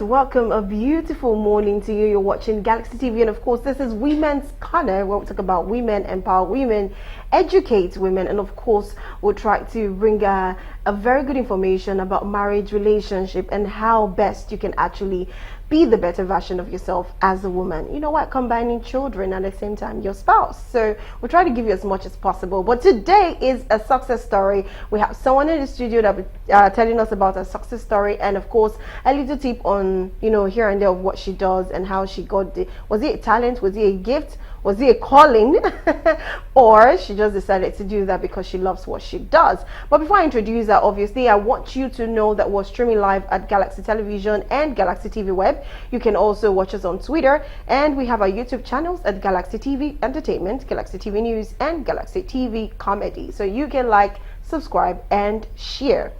welcome. A beautiful morning to you. You're watching Galaxy TV, and of course, this is Women's Corner, where we talk about women, empower women, educate women, and of course, we'll try to bring a very good information about marriage, relationship, and how best you can actually be the better version of yourself as a woman. You know what? Combining children and at the same time your spouse. So we'll try to give you as much as possible. But today is a success story. We have someone in the studio that will be telling us about a success story, and of course a little tip on here and there of what she does and how she got the. Was it a talent? Was it a gift? Was it a calling? Or she just decided to do that because she loves what she does? But before I introduce her, obviously, I want you to know that we're streaming live at Galaxy Television and Galaxy TV Web. You can also watch us on Twitter, and we have our YouTube channels at Galaxy TV Entertainment, Galaxy TV News, and Galaxy TV Comedy. So you can like, subscribe, and share.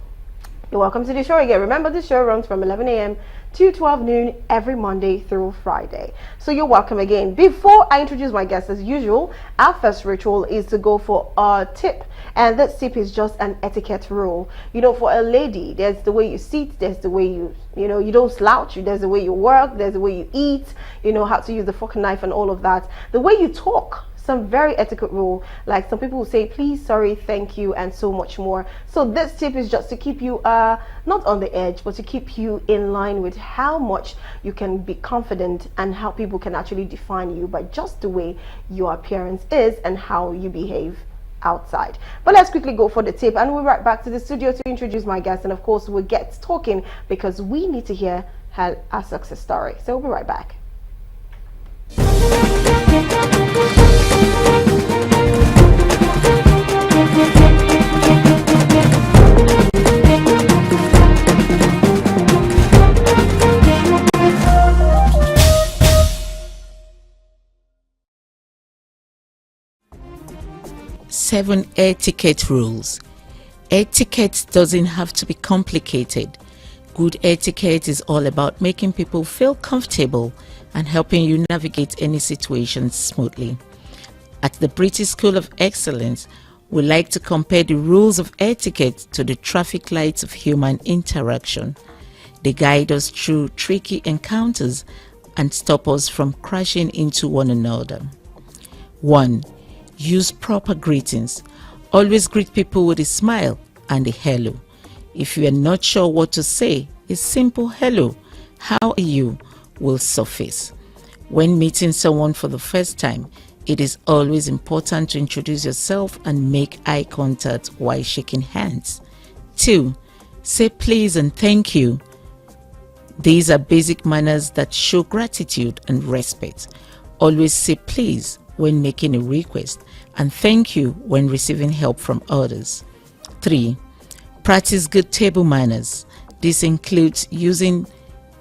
You're welcome to the show again. Remember, the show runs from 11 a.m. to 12 noon every Monday through Friday. So you're welcome again. Before I introduce my guest, as usual, our first ritual is to go for a tip. And that tip is just an etiquette rule. For a lady, there's the way you sit, there's the way you don't slouch, there's the way you work, there's the way you eat, how to use the fork and knife and all of that. The way you talk, some very etiquette rule, like some people will say please, sorry, thank you, and so much more. So this tip is just to keep you not on the edge, but to keep you in line with how much you can be confident and how people can actually define you by just the way your appearance is and how you behave outside. But let's quickly go for the tip, and we'll be right back to the studio to introduce my guest, and of course we'll get talking because we need to hear her success story. So we'll be right back. 7 etiquette rules. Etiquette doesn't have to be complicated. Good etiquette is all about making people feel comfortable and helping you navigate any situation smoothly. At the British School of Excellence, we like to compare the rules of etiquette to the traffic lights of human interaction. They guide us through tricky encounters and stop us from crashing into one another. 1. Use proper greetings. Always greet people with a smile and a hello. If you are not sure what to say, a simple hello, how are you, will suffice. When meeting someone for the first time, it is always important to introduce yourself and make eye contact while shaking hands. 2. Say please and thank you. These are basic manners that show gratitude and respect. Always say please when making a request and thank you when receiving help from others. 3. Practice good table manners. This includes using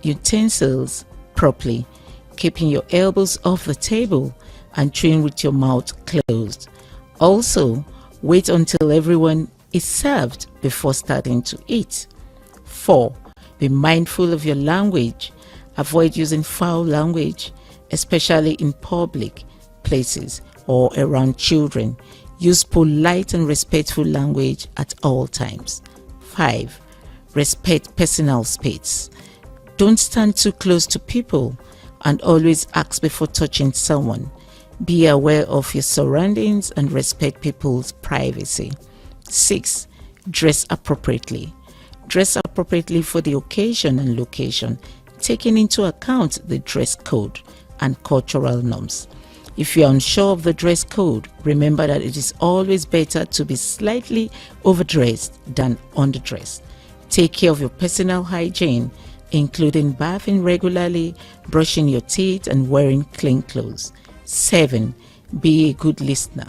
utensils properly, keeping your elbows off the table, and chewing with your mouth closed. Also, wait until everyone is served before starting to eat. 4. Be mindful of your language. Avoid using foul language, especially in public places or around children. Use polite and respectful language at all times. 5. Respect personal space. Don't stand too close to people and always ask before touching someone. Be aware of your surroundings and respect people's privacy. 6. Dress appropriately. Dress appropriately for the occasion and location, taking into account the dress code and cultural norms. If you are unsure of the dress code, remember that it is always better to be slightly overdressed than underdressed. Take care of your personal hygiene, including bathing regularly, brushing your teeth, and wearing clean clothes. 7. Be a good listener.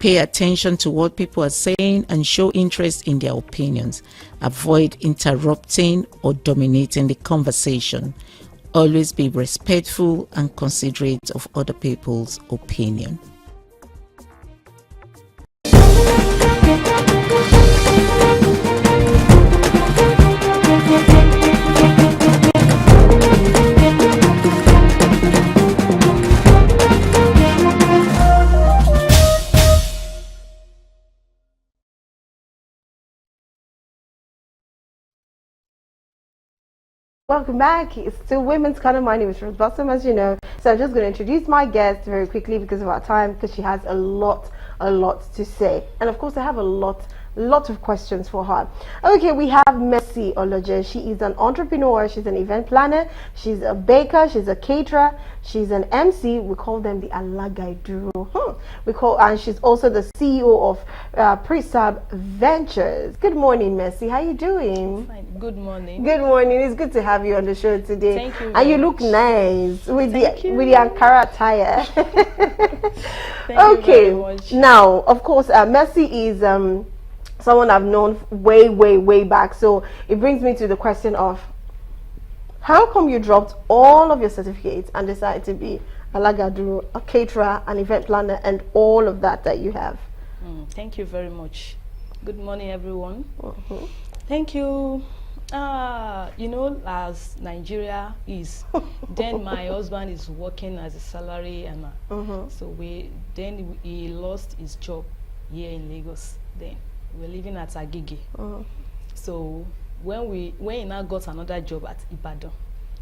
Pay attention to what people are saying and show interest in their opinions. Avoid interrupting or dominating the conversation. Always be respectful and considerate of other people's opinion. Welcome back. It's still Women's Corner. My name is Rose Blossom, as you know. So I'm just going to introduce my guest very quickly because of our time, because she has a lot to say. And of course, I have a lot of questions for her. Okay, we have Mercy Oloje. She is an entrepreneur. She's an event planner. She's a baker. She's a caterer. She's an MC. We call them the Alagaiduro. And she's also the CEO of Presab Ventures. Good morning, Mercy. How you doing? Fine. Good morning. Good morning. It's good to have you on the show today. Thank you. And you look nice with the Ankara attire. Thank you very much. Now, of course, Mercy is someone I've known way back. So it brings me to the question of, how come you dropped all of your certificates and decided to be a Lagaduru, a caterer, an event planner, and all of that you have? Thank you very much. Good morning, everyone. Thank you. You know, as Nigeria is, then my husband is working as a salary earner. So he lost his job here in Lagos. Then we're living at Agege. So when he now got another job at Ibadan,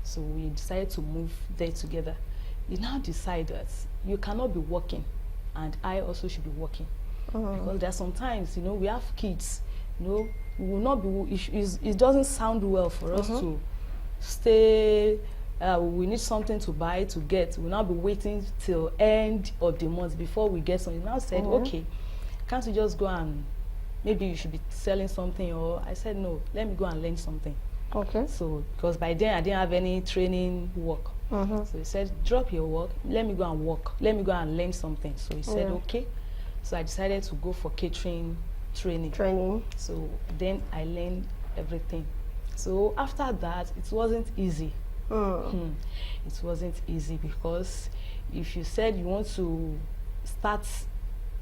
so we decided to move there together. We now decided that you cannot be working and I also should be working. Because there are sometimes, you know, we have kids, you know, we will not be, it doesn't sound well for us to stay, we need something to buy, to get. We'll not be waiting till end of the month before we get something. Now said, okay, can't you just go and, maybe you should be selling something? Or I said, no, let me go and learn something. Okay. So, because by then I didn't have any training work. So he said, drop your work, let me go and work. Let me go and learn something. So he said, okay. So I decided to go for catering training. So then I learned everything. So after that, it wasn't easy. It wasn't easy because if you said you want to start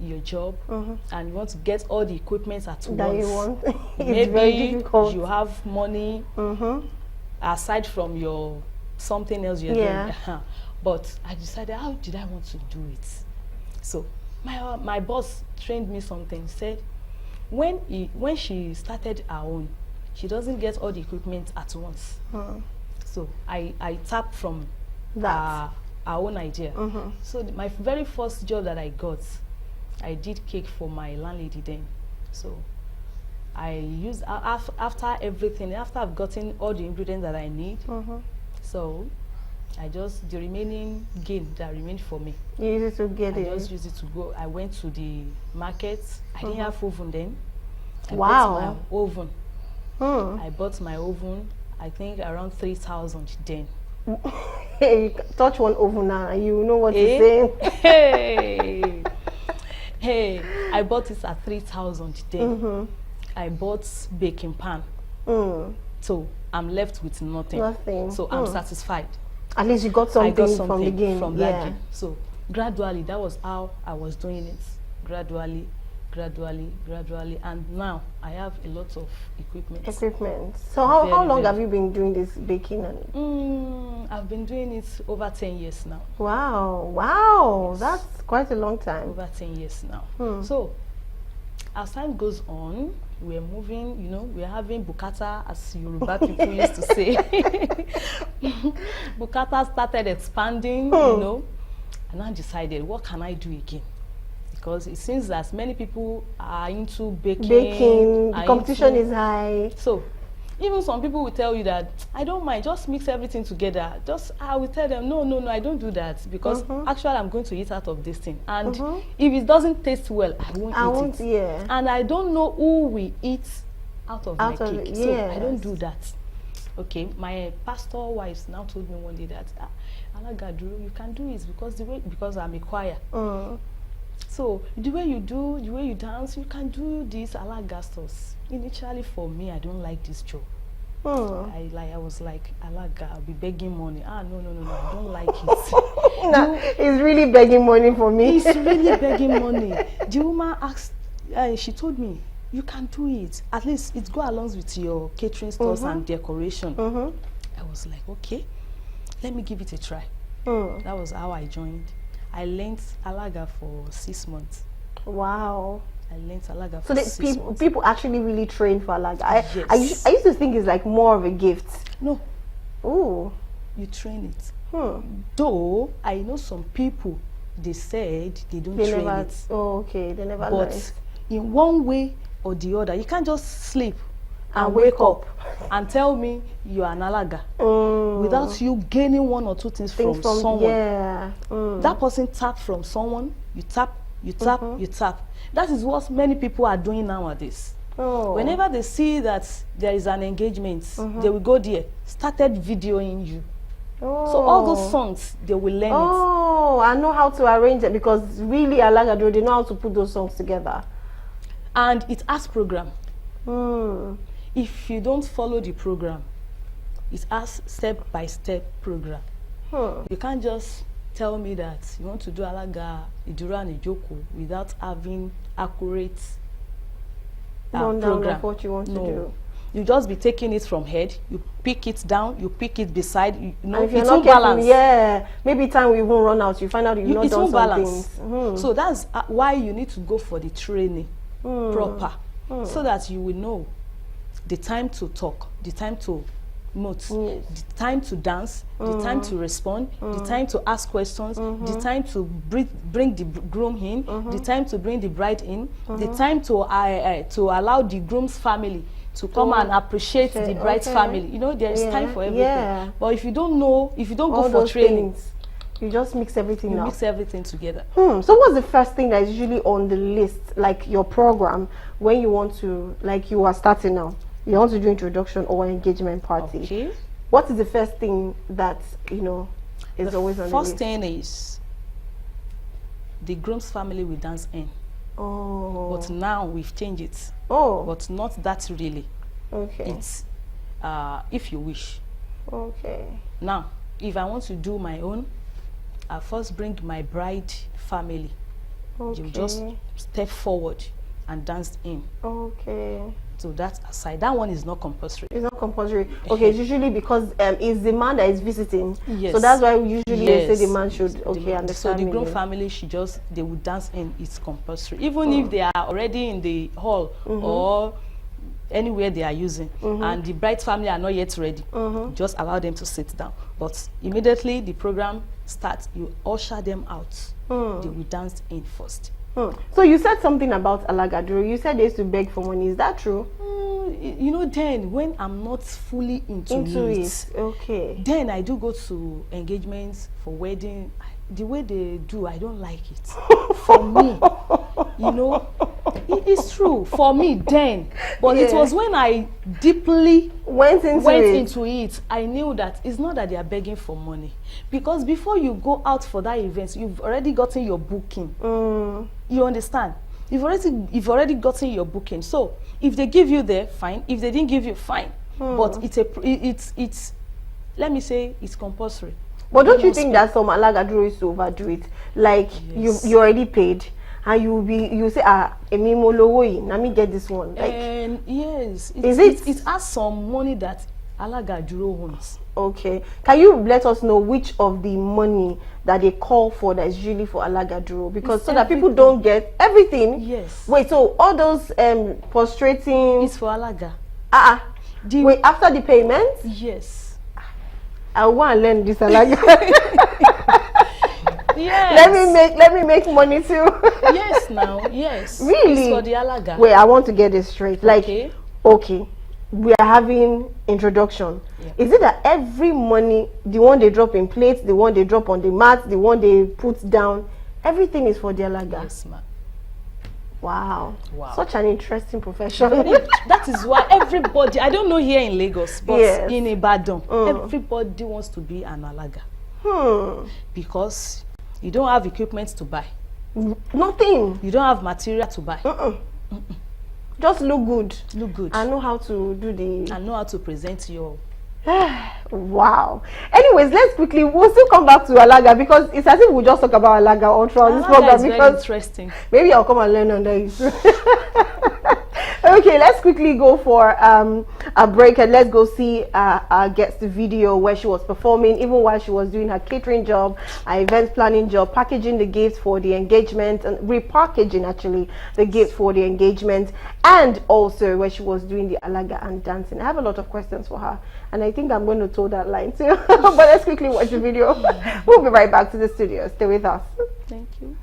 your job and you want to get all the equipment at once, maybe you have money aside from your something else you're doing. But I decided, how did I want to do it? So my boss trained me something. Said when she started her own, she doesn't get all the equipment at once. So I tapped from that our own idea. So my very first job that I got, I did cake for my landlady then. So I used after everything, after I've gotten all the ingredients that I need. So I just, the remaining gain that remained for me, you used it to get I just used it to go. I went to the market. I didn't have oven then. I bought my oven. I bought my oven, I think around 3,000 then. Hey, you touch one oven now and you know what to say. Hey, I bought it at 3,000 then. I bought baking pan. So I'm left with nothing. So I'm satisfied. At least you got something, from the game. From that game. So gradually, that was how I was doing it. Gradually, and now I have a lot of equipment. So how long have you been doing this baking? I've been doing it over 10 years now. Wow, yes. That's quite a long time. Over 10 years now. So as time goes on, we're moving, you know, we're having bukata, as Yoruba people used to say. Bukata started expanding, you know, and I decided, what can I do again? Because it seems that many people are into baking. The competition is high. So even some people will tell you that, I don't mind, just mix everything together. I will tell them, no, I don't do that, because actually I'm going to eat out of this thing. And if it doesn't taste well, I won't eat it. And I don't know who will eat out of my cake. So I don't do that. Okay, my pastor wives now told me one day that, Alagaduru, you can do it because I'm a choir. So the way you do, the way you dance, you can do this Alagastos. Initially for me, I don't like this job. I was like, Alaga, I'll be begging money. No, I don't like it. It's really begging money for me. It's really begging money. The woman asked, she told me, you can do it. At least it go along with your catering stores and decoration. I was like, okay, let me give it a try. That was how I joined. I learned Alaga for 6 months. Wow. I learned Alaga for 6 months. People actually really train for Alaga. Yes. I used to think it's like more of a gift. No. Ooh. You train it. Though I know some people, they said they don't train it. Oh, okay. They never But learned. in one way or the other, you can't just sleep And wake up and tell me you are an alaga without you gaining one or two things from someone. Yeah. That person tap from someone, you tap, you tap, you tap. That is what many people are doing nowadays. Oh. Whenever they see that there is an engagement, they will go there, started videoing you. Oh. So all those songs, they will learn it. Oh, I know how to arrange it, because really Alagadro, they know how to put those songs together. And it has program. If you don't follow the program, it has step-by-step program. You can't just tell me that you want to do Alaga, Idura and Ijoko without having accurate program of what you want to do. You just be taking it from head, you pick it down, you pick it beside, you know, if you're it's not all careful, balance. Yeah, maybe time will even run out, you find out you've not It's done all some balance. things. So that's why you need to go for the training proper, so that you will know the time to talk, the time to note, the time to dance, the time to respond, the time to ask questions, the time to bring the groom in, the time to bring the bride in, the time to allow the groom's family to come and appreciate the bride's family. You know, there is time for everything. But if you don't know, if you don't go for training, you just mix everything you mix everything together. So what's the first thing that is usually on the list, like your program, when you want to, like you are starting now, you want to do introduction or engagement party? Okay. What is the first thing that, you know, is always on the list? First thing is the groom's family will dance in. Oh. But now we've changed it. Oh. But not that really. Okay. It's if you wish. Okay. Now, if I want to do my own, I first bring my bride family. Okay. You just step forward and dance in. Okay. So that's aside. That one is not compulsory. It's not compulsory. Okay, it's usually because it's the man that is visiting. Yes. So that's why we usually say the man should, understand. So the groom family should they will dance in, it's compulsory. Even if they are already in the hall or anywhere they are using and the bride family are not yet ready, just allow them to sit down. But immediately the program starts, you usher them out. They will dance in first. So you said something about Alagadro. You said they used to beg for money. Is that true? You know, then when I'm not fully into it, okay, then I do go to engagements for wedding. The way they do, I don't like it. For me, you know, it's true for me then. But it was when I deeply went into it, I knew that it's not that they are begging for money. Because before you go out for that event, you've already gotten your booking. You understand? You've already gotten your booking. So if they give you there, fine. If they didn't give you, fine. But it's let me say it's compulsory. But don't you think that some Alagadro is to overdo it? Like you already paid, and you say emi mo lowo yi, let me get this one. Like, yes, it has some money that Alagadro owns. Okay, can you let us know which of the money that they call for that is usually for Alagadro? Because so that people don't get everything. Yes. Wait, so all those prostrating. It's for Alaga. Wait, after the payment? Yes. I want to learn this Alaga. Yes. Let me make money too. Yes, now, yes. Really? It's for the Alaga. Wait, I want to get this straight. Like, okay, we are having introduction. Yeah. Is it that every money, the one they drop in plates, the one they drop on the mat, the one they put down, everything is for the Alaga? Yes, ma'am. Wow. Such an interesting profession. That is why everybody, I don't know here in Lagos, but in Ibadan, everybody wants to be an Alaga. Because you don't have equipment to buy. Nothing. You don't have material to buy. Just look good. Look good. I know how to do the... I know how to present your... Wow. Anyways, we'll still come back to Alaga, because it's as if we just talk about Alaga all throughout this program. Is very interesting. Maybe I'll come and learn under you. Okay, let's quickly go for a break and let's go see Gets the video where she was performing, even while she was doing her catering job, her event planning job, packaging the gifts for the engagement and repackaging actually the gifts for the engagement, and also where she was doing the alaga and dancing. I have a lot of questions for her, and I think I'm going to toe that line too. But let's quickly watch the video. We'll be right back to the studio. Stay with us. Thank you.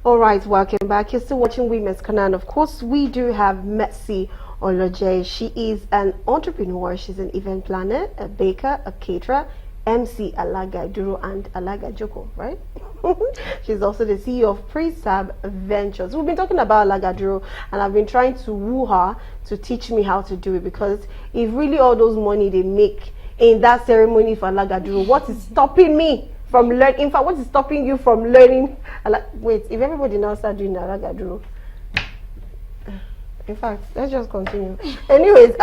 All right, welcome back. You're still watching Women's Corner, and of course, we do have Mercy Oloje. She is an entrepreneur. She's an event planner, a baker, a caterer, MC Alaga Duro and Alaga Joko, right? She's also the CEO of Presab Ventures. We've been talking about Alaga Duro, and I've been trying to woo her to teach me how to do it, because if really all those money they make in that ceremony for Alaga Duro, what is stopping me from learning? In fact, what is stopping you from learning? Wait, if everybody now start doing Alaga Duro. In fact, let's just continue. Anyways,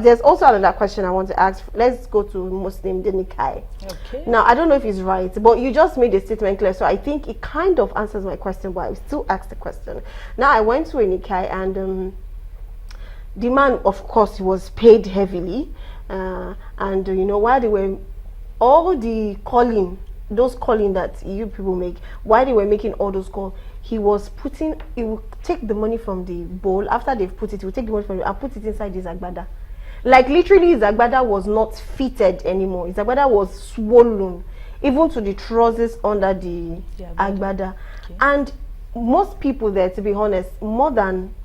there's also another question I want to ask. Let's go to Muslim Denikai. Okay. Now, I don't know if it's right, but you just made a statement clear, so I think it kind of answers my question, but I still ask the question. Now, I went to a Nikai, and the man, of course, he was paid heavily, and you know, while they were all the calling, those calling that you people make, while they were making all those calls, he will take the money from the bowl. After they've put it, he will take the money from it and put it inside his agbada. Like literally, his agbada was not fitted anymore. His agbada was swollen, even to the trousers under the agbada. Okay. And most people there, to be honest, more than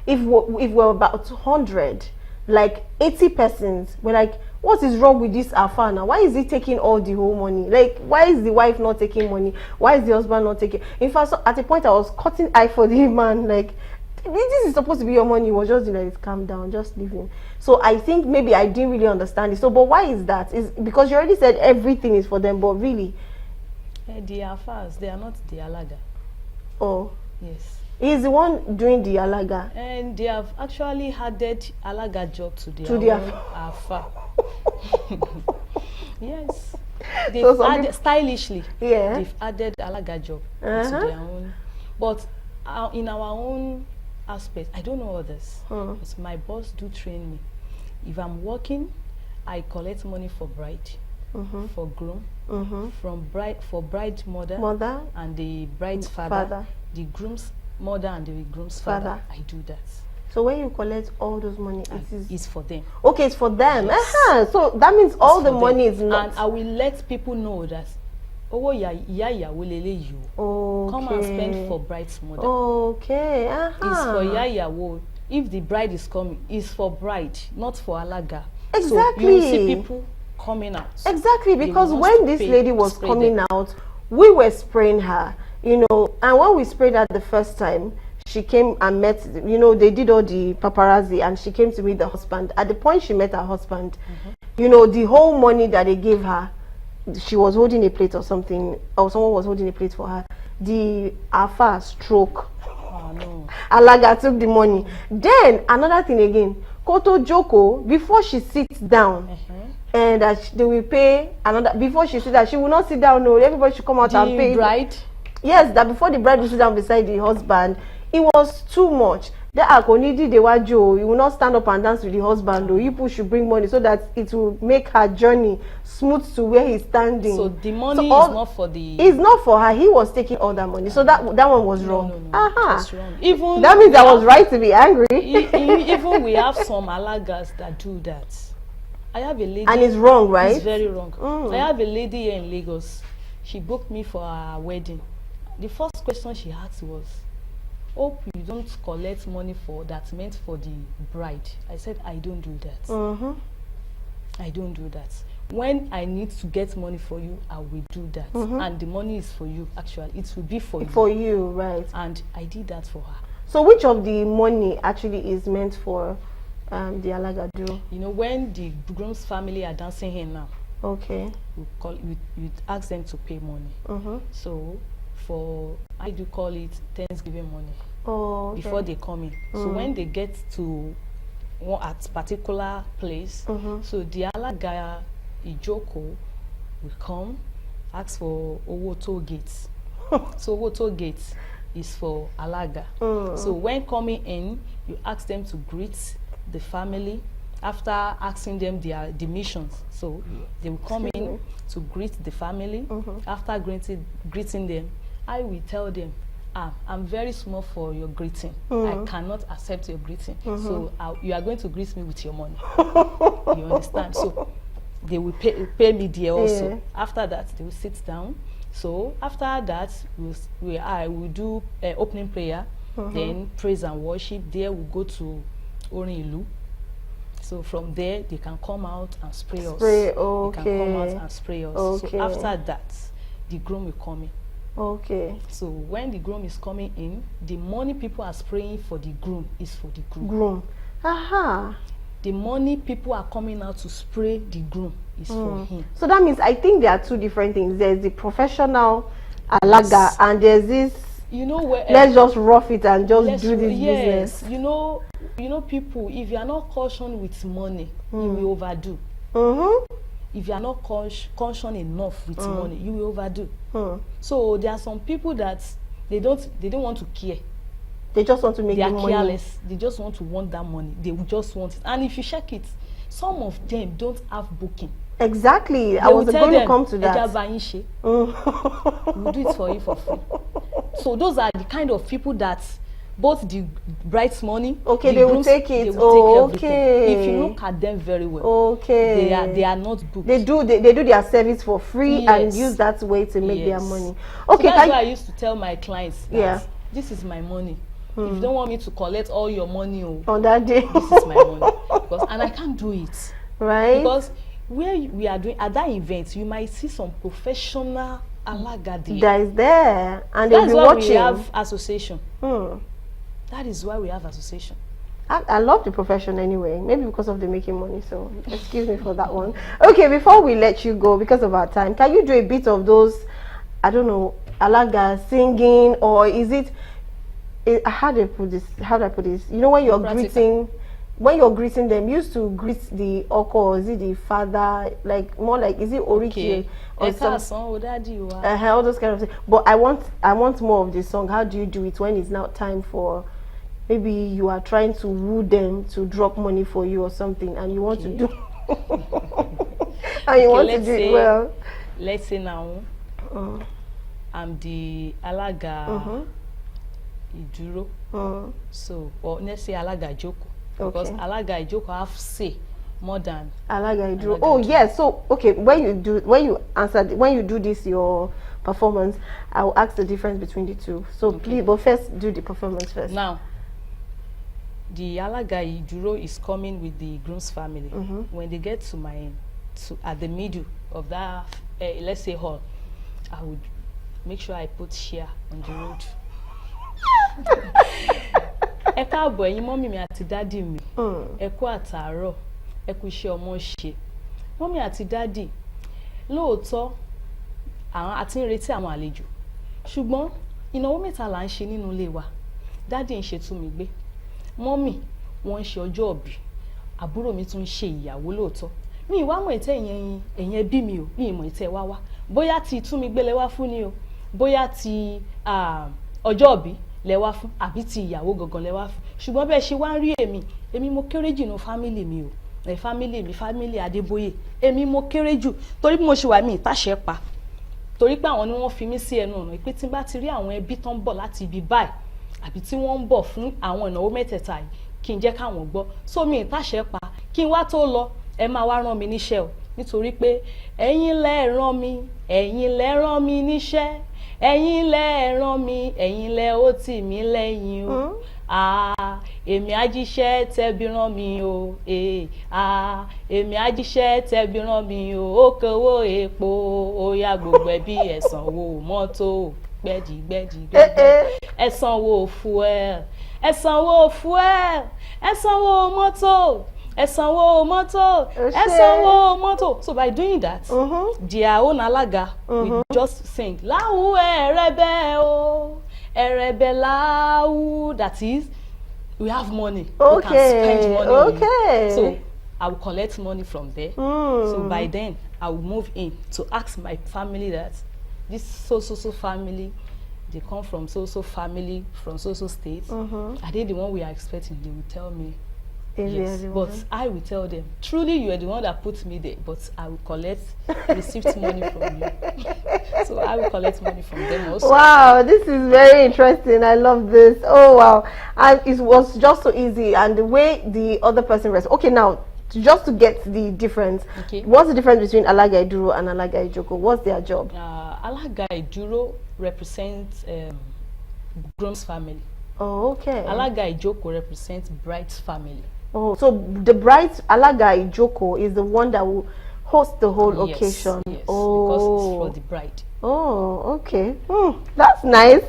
if we're about 100, like 80 persons were like, what is wrong with this Alpha now? Why is he taking all the whole money? Like, why is the wife not taking money? Why is the husband not taking? In fact, so at a point I was cutting eye for the man, like, this is supposed to be your money. He was just like, calm down, just leave him. So I think maybe I didn't really understand it. So, but why is that? Is because you already said everything is for them, but really, the Alphas, they are not the Alaga. Oh, yes. He's the one doing the Alaga. And they have actually added Alaga job to their own Alpha. Yes. They've added, stylishly, they've added Alaga job to their own. But in our own aspect, I don't know others. Because my boss do train me. If I'm working, I collect money for bride, for groom, for bride mother and the bride's father, the groom's mother and the groom's father. I do that. So when you collect all those money, it's for them. Okay, it's for them. Yes. So that means all the money is not. And I will let people know that, oh yeah, will you. Okay. Come and spend for bride's mother. Okay. It's for Yaya. If the bride is coming, it's for bride, not for Alaga. Exactly. So you will see people coming out. Exactly, because when this lady was coming out, we were spraying her, you know, and when we sprayed her the first time, she came and met, you know, they did all the paparazzi, and she came to meet the husband. At the point she met her husband, you know, the whole money that they gave her, she was holding a plate or something, or someone was holding a plate for her. The Alpha stroke. Oh no. Alaga took the money. Then another thing again, Koto Joko, before she sits down, and they will pay another, before she sits down, she will not sit down. No, everybody should come out and pay. The bride? Yes, that before the bride will sit down beside the husband, it was too much. The Akonidi Dewajo, you will not stand up and dance with the husband, though. You people should bring money so that it will make her journey smooth to where he's standing. So the money is not for the. It's not for her. He was taking all that money, so that one was wrong. No, that's wrong. Even that means I was right to be angry. Even we have some Alagas that do that. I have a lady, and it's wrong, right? It's very wrong. I have a lady here in Lagos. She booked me for her wedding. The first question she asked was, hope you don't collect money for that meant for the bride. I said, I don't do that. I don't do that. When I need to get money for you, I will do that. And the money is for you, actually. It will be for you. For you, right. And I did that for her. So which of the money actually is meant for the Alaga Duro? You know, when the groom's family are dancing here now, okay, we ask them to pay money. So I do call it Thanksgiving money. Oh, okay. Before they come in. So when they get to at particular place, so the Alaga Ijoko will come, ask for Owo toll gates. So Owo toll gates is for Alaga. So when coming in, you ask them to greet the family after asking them their missions. So they will come in to greet the family. After greeting them, I will tell them, I'm very small for your greeting. I cannot accept your greeting. So you are going to greet me with your money. You understand? So they will pay me there also. After that, they will sit down. So after that, I will do opening prayer, then praise and worship. There we go to Orin Ilu. So from there, they can come out and spray us. Okay. They can come out and spray us. Okay. So after that, the groom will come in. Okay. So when the groom is coming in, the money people are spraying for the groom is for the groom. Groom. Aha. The money people are coming out to spray the groom is for him. So that means I think there are two different things. There's the professional alaga, and there's this, you know, where let's just rough it and just do this yes, business. you know, people, if you are not cautioned with money, you will overdo. If you are not cautioned enough with money, you will overdo. So there are some people that they don't want to care. They just want to make they are money. Careless. They just want that money. They will just want it. And if you check it, some of them don't have booking. Exactly. I was going to come to that. We'll do it for you for free. So those are the kind of people that both the bride's money, okay, the they grooms, will take it. they will take everything. Okay. If you look at them very well, okay, they are not booked. They do their service for free, yes, and use that way to make their money. Okay, so that's why I used to tell my clients that yeah, this is my money. If you don't want me to collect all your money on that day, this is my money. And I can't do it. Right. Because where we are doing at that event, you might see some professional alaga there. That is there, and they'll be watching. That's why we have association. That is why we have association. I love the profession anyway, maybe because of the making money, so excuse me for that one. Okay, before we let you go, because of our time, can you do a bit of those, I don't know, alaga singing, or is it, how do I put this? You know, when you're greeting, them, you used to greet the oko, or is it the father, like more like, is it oriki or something? All those kind of things. But I want more of the song. How do you do it when it's now time for, maybe you are trying to woo them to drop money for you or something, and you want to do and you want to do it well. Let's say now I'm the alaga Iduro. So, or let's say alaga Joko. Because alaga Ijoko have say more than alaga Iduro. Oh yes. So okay, when you do this your performance, I will ask the difference between the two. So please, but first do the performance first. Now, the alaga Iduro is coming with the groom's family. When they get to at the middle of that, let's say hall, I would make sure I put chair on the road. Ẹ káàbọ̀ ẹ̀yin mọ́mì mi àti dádì mi, ẹ kú àtàárọ̀, ẹ kú iṣẹ́ ọmọ ṣe. Mọ́mì àti dádì, lóòótọ́ àwọn àti ń retí àwọn àlejò, ṣùgbọ́n ìnáwó mẹ́ta là ń ṣe nínú ilé wa. Dádì ń ṣe tún mi gbé, mọ́mì wọ́n ń ṣe ọjọ́ ìbí, àbúrò mi tún ń ṣe ìyàwó lóòótọ́. Mi ìwá mọ̀ ìtẹ́ ẹ̀yin ẹbí mi o, mi ìmọ̀ ìtẹ́ wá. Bóyá ti tún mi gbé lẹ wá fún ni o, bóyá ti ọjọ́ ìbí lẹ wá fún, àbí ti ìyàwó gangan lẹ wá fún. Ṣùgbọ́n bẹ́ẹ̀ ṣe wá ń rí èmi mo kéré jù nínú fámílì mi o. Fámílì Adébóyè, èmi mo kéré jù, torí bí mo ṣe wà mí ìtàṣẹ pa. Torí pé àwọn ni wọ́n fi mí sí ẹnu ọ̀nà, pé tí n bá ti rí àwọn ẹbí tán ń bọ̀ láti ibi báyìí, àbí tí wọ́n ń bọ̀ fún àwọn ìnáwó mẹ́tẹ̀ẹ̀ta yìí, kí n jẹ́ káwọn gbọ́. So mi ìtàṣẹ pa, kí n wá tó lọ, ẹ máa wá rán mi níṣẹ́ o. Nítorí pé ẹ̀yin lẹ rán mi níṣẹ́, ẹ̀yin lẹ rán mi, ẹ̀yin lẹ ó tì mí lẹ́yìn o. Èmi ajíṣẹ́ tẹ́bi rán mi o. Èmi ajíṣẹ́ tẹ́bi rán mi o. Ó kówó epo, ó yá gbogbo ẹbí ẹ sanwó mọ́tò, gbẹ́dì. Ẹ sanwó fuel, ẹ sanwó mọ́tò. So by doing that, their own alaga will just sing láwù ẹrẹbẹ o, ẹrẹbẹ láwù. That is, we have money. We can spend money on you. So I will collect money from there. So by then I will move in to ask my family that this so family, they come from so family from so state. Are they the one we are expecting? They will tell me. Yes, but I will tell them, truly you are the one that put me there, but I will collect received money from you. So I will collect money from them also. Wow, this is very interesting. I love this. Oh wow. And it was just so easy, and the way the other person responds. Okay, now just to get the difference, what's the difference between alaga Iduro and alaga Ijoko? What's their job? Alaga Iduro represents groom's family. Oh, okay. Alaga Ijoko represents bride's family. Oh, so the bride Alaga Ijoko is the one that will host the whole Yes, occasion. yes, because it's for Oh. the bride. Oh, okay. That's nice.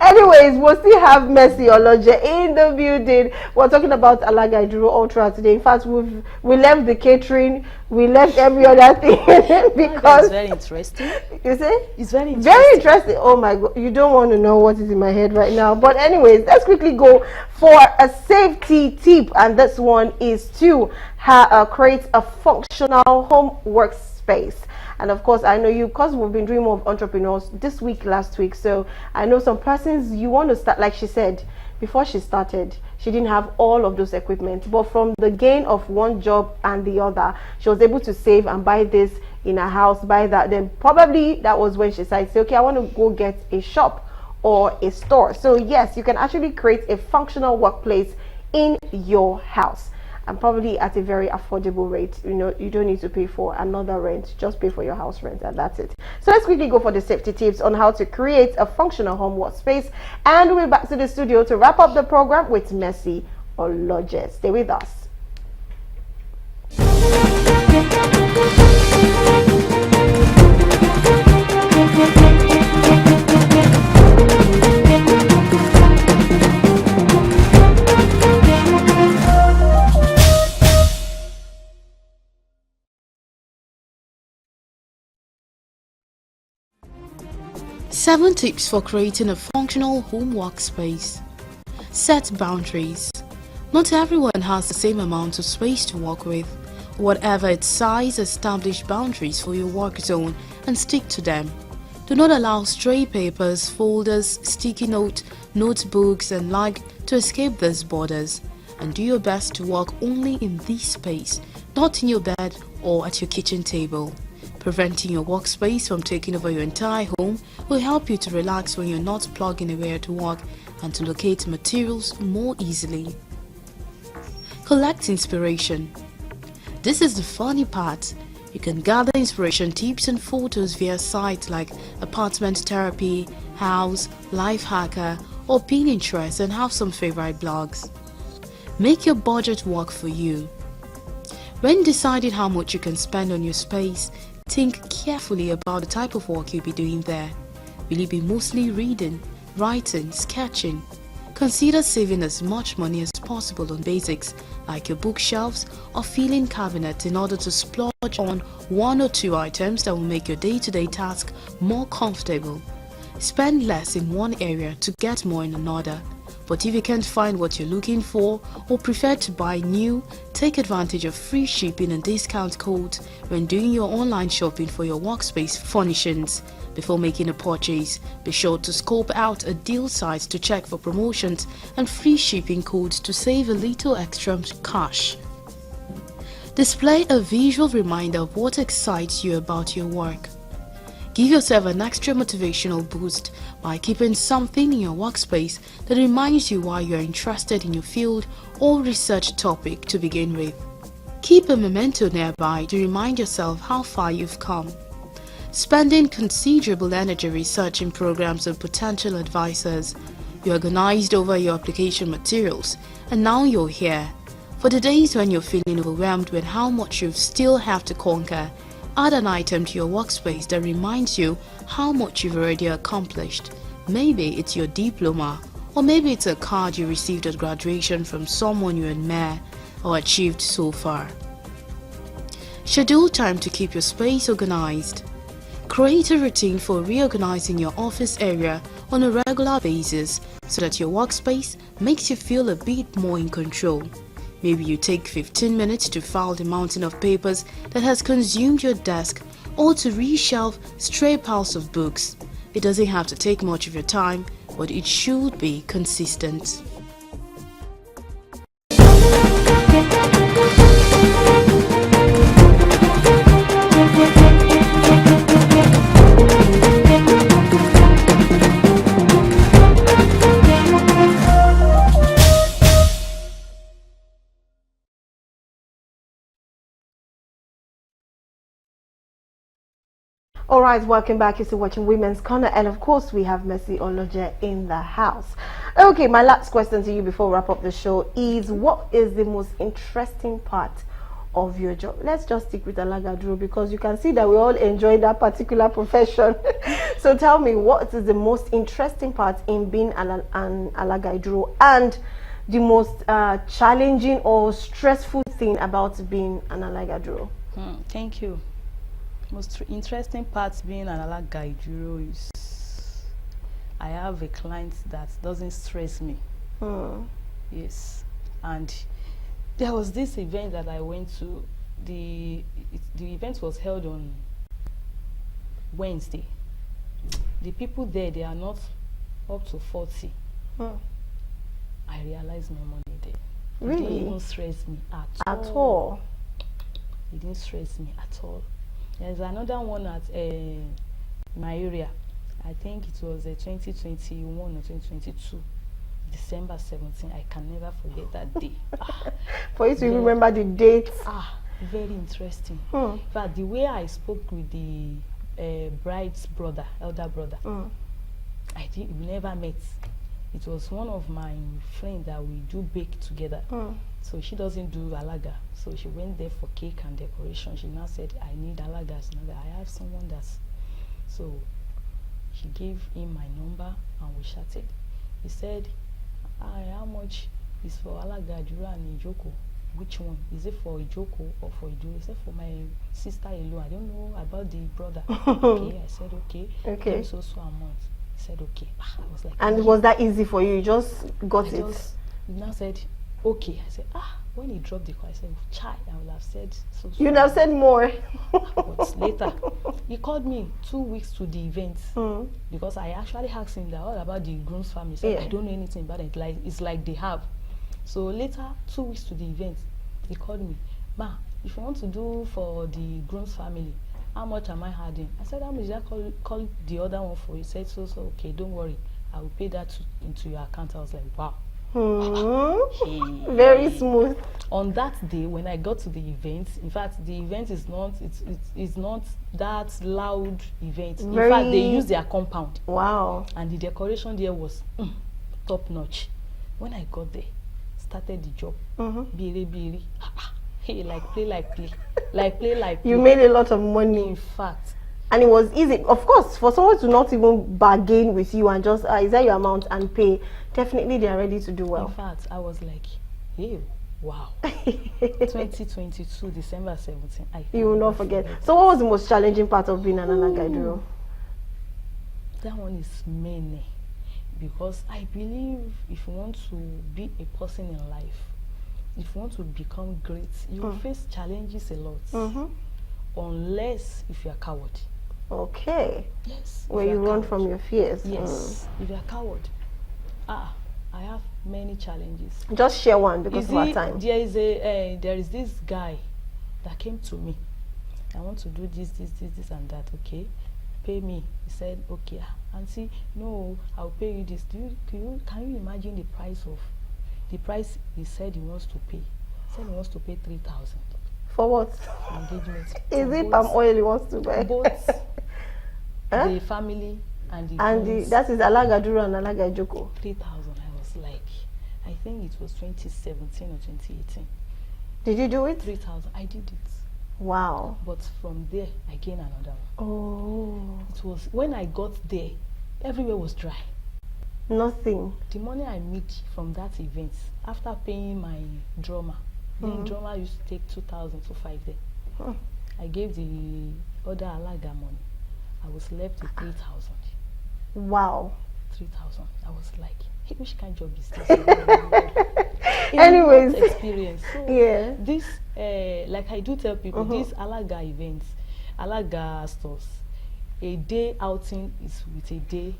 Anyways, we'll still have Mercy Oloje in the building. We're talking about Alaga Iduro Ultra today. In fact, we left the catering, we left every other thing Because because very interesting. you see, It's very interesting. very interesting. Oh my God, you don't want to know what is in my head right now. But anyways, let's quickly go for a safety tip, and this one is to create a functional home workspace. And of course, I know you, because we've been doing more of entrepreneurs this week, last week. So I know some persons, you want to start, like she said, before she started, she didn't have all of those equipment. But from the gain of one job and the other, she was able to save and buy this in her house, buy that. Then probably that was when she decided, say, okay, I want to go get a shop or a store. So yes, you can actually create a functional workplace in your house, and probably at a very affordable rate. You know, you don't need to pay for another rent, just pay for your house rent, and that's it. So let's quickly go for the safety tips on how to create a functional home workspace, and we'll be back to the studio to wrap up the program with Mercy Oloje. Stay with us. Seven tips for creating a functional home workspace. Set boundaries. Not everyone has the same amount of space to work with. Whatever its size, establish boundaries for your work zone and stick to them. Do not allow stray papers, folders, sticky notes, notebooks and like to escape these borders, and do your best to work only in this space, not in your bed or at your kitchen table. Preventing your workspace from taking over your entire home will help you to relax when you're not plugging away to work and to locate materials more easily. Collect inspiration. This is the funny part. You can gather inspiration tips and photos via sites like Apartment Therapy, House, Life Hacker, or Pinterest, and have some favorite blogs. Make your budget work for you. When deciding how much you can spend on your space, think carefully about the type of work you'll be doing there. Will you be mostly reading, writing, sketching? Consider saving as much money as possible on basics like your bookshelves or filing cabinets in order to splurge on one or two items that will make your day-to-day task more comfortable. Spend less in one area to get more in another. But if you can't find what you're looking for or prefer to buy new, take advantage of free shipping and discount codes when doing your online shopping for your workspace furnishings. Before making a purchase, be sure to scope out a deal site to check for promotions and free shipping codes to save a little extra cash. Display a visual reminder of what excites you about your work. Give yourself an extra motivational boost by keeping something in your workspace that reminds you why you are interested in your field or research topic to begin with. Keep a memento nearby to remind yourself how far you've come. Spending considerable energy researching programs and potential advisors. You organized over your application materials, and now you're here. For the days when you're feeling overwhelmed with how much you still have to conquer, add an item to your workspace that reminds you how much you've already accomplished. Maybe it's your diploma, or maybe it's a card you received at graduation from someone you admire or achieved so far. Schedule time to keep your space organized. Create a routine for reorganizing your office area on a regular basis so that your workspace makes you feel a bit more in control. Maybe you take 15 minutes to file the mountain of papers that has consumed your desk, or to reshelve stray piles of books. It doesn't have to take much of your time, but it should be consistent. Alright, welcome back. You're still watching Women's Corner, and of course we have Mercy Oloje in the house. Okay, my last question to you before we wrap up the show is, what is the most interesting part of your job? Let's just stick with Alagadro because you can see that we all enjoy that particular profession. So tell me, what is the most interesting part in being an Alagadro, and the most challenging or stressful thing about being an Alagadro? Thank you. Most interesting part being an Alagadro is I have a client that doesn't stress me. Yes, and there was this event that I went to. The event was held on Wednesday. The people there, they are not up to 40. I realized my money there. Really? It didn't even stress me at all. It didn't stress me at all. There's another one at my area. I think it was 2021 or 2022. December 17. I can never forget that day. For you to remember the date. Very interesting. In fact, the way I spoke with the bride's brother, elder brother, I think we never met. It was one of my friends that we do bake together. So she doesn't do alaga. So she went there for cake and decoration. She now said, I need alagas. Now I have someone that's... So she gave him my number and we chatted. He said, how much is for alaga, jura and ijoko? Which one? Is it for ijoko or for ijoko? He said, for my sister alone. I don't know about the brother. Okay, I said, okay. So amount. He said, okay. I was like, and was that easy for you? You just got it? He now said, okay. I said, when he dropped the call, I said, chai, I would have said so. You'd have said more. But later, he called me 2 weeks to the event because I actually asked him that all about the groom's family. He said, I don't know anything about it. It's like they have. So later, 2 weeks to the event, he called me, Ma, if you want to do for the groom's family, how much am I adding? I said, how much did I call the other one for? He said, so, okay, don't worry. I will pay that into your account. I was like, wow. Very smooth. On that day, when I got to the event, in fact, the event is not, it's not that loud event. In fact, they use their compound. Wow. And the decoration there was top notch. When I got there, started the job. Biri. Hey, like play. You made a lot of money. In fact. And it was easy, of course, for someone to not even bargain with you and just, is that your amount and pay? Definitely they are ready to do well. In fact, I was like, hey, wow. 2022, December 17. You will not forget. So what was the most challenging part of being an Alagadro? That one is many. Because I believe if you want to be a person in life, if you want to become great, you will face challenges a lot. Unless if you are coward. Okay. Yes. Where you run from your fears. Yes. If you are coward. I have many challenges. Just share one because of our time. There is this guy that came to me. I want to do this and that. Okay, pay me. He said, okay, auntie, no, I'll pay you this. Can you imagine the price he said he wants to pay? He said he wants to pay 3,000. For what? Engagement. Is it palm oil he wants to buy? Both the family and the that is Alagaduro and Alagajoko. 3,000. I was like, I think it was 2017 or 2018. Did you do it? 3,000. I did it. Wow. But from there, I gained another one. Oh. It was when I got there, everywhere was dry. Nothing. The money I made from that event, after paying my drummer, the drummer used to take 2,000 to 5 there. I gave the other Alaga money. I was left with 3,000. Wow. 3,000. I was like, hey, which kind of job is this? Anyways. Experience. So yeah. This, like I do tell people, these Alaga events, Alaga stores, a day outing is with a day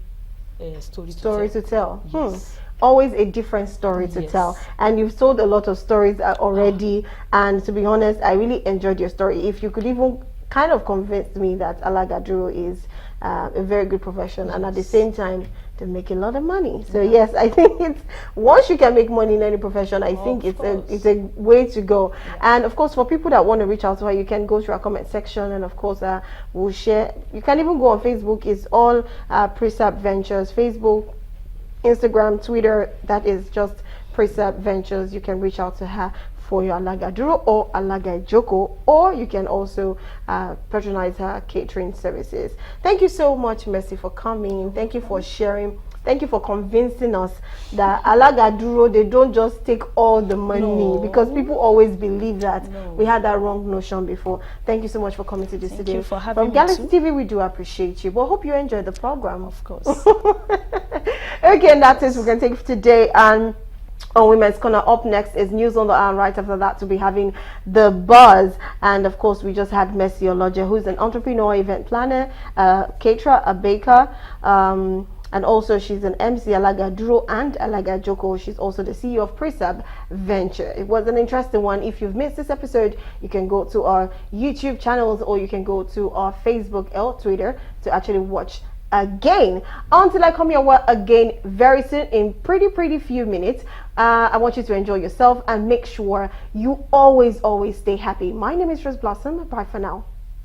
story to tell. Yes. Always a different story to tell, and you've told a lot of stories already, and to be honest, I really enjoyed your story. If you could even kind of convince me that Alagaduro is a very good profession, and at the same time they make a lot of money. So yes, I think it's, once you can make money in any profession, I think it's a way to go. And of course, for people that want to reach out to her, you can go to our comment section, and of course we'll share. You can even go on Facebook. It's all Precept Ventures Facebook, Instagram, Twitter, that is just Precept Ventures. You can reach out to her for your alaga duro or alaga joko, or you can also patronize her catering services. Thank you so much, Mercy, for coming. Thank you for sharing. Thank you for convincing us that alaga duro, they don't just take all the money, No. because people always believe that. No. We had that wrong notion before. Thank you so much for coming to this Thank today. you for having From me Galaxy too. TV, we do appreciate you. But hope you enjoyed the program. Of course. Okay, and that is we're going to take for today. And on Women's Corner, up next is News on the Hour. Right after that, we'll be having The Buzz. And of course, we just had Mercy Oloje, who's an entrepreneur, event planner, caterer, a baker. And also she's an MC Alaga Duro and Alaga Joko. She's also the CEO of Precept Venture. It was an interesting one. If you've missed this episode, you can go to our YouTube channels, or you can go to our Facebook or Twitter to actually watch again. Until I come your way again very soon in pretty few minutes, I want you to enjoy yourself and make sure you always stay happy. My name is Rose Blossom. Bye for now.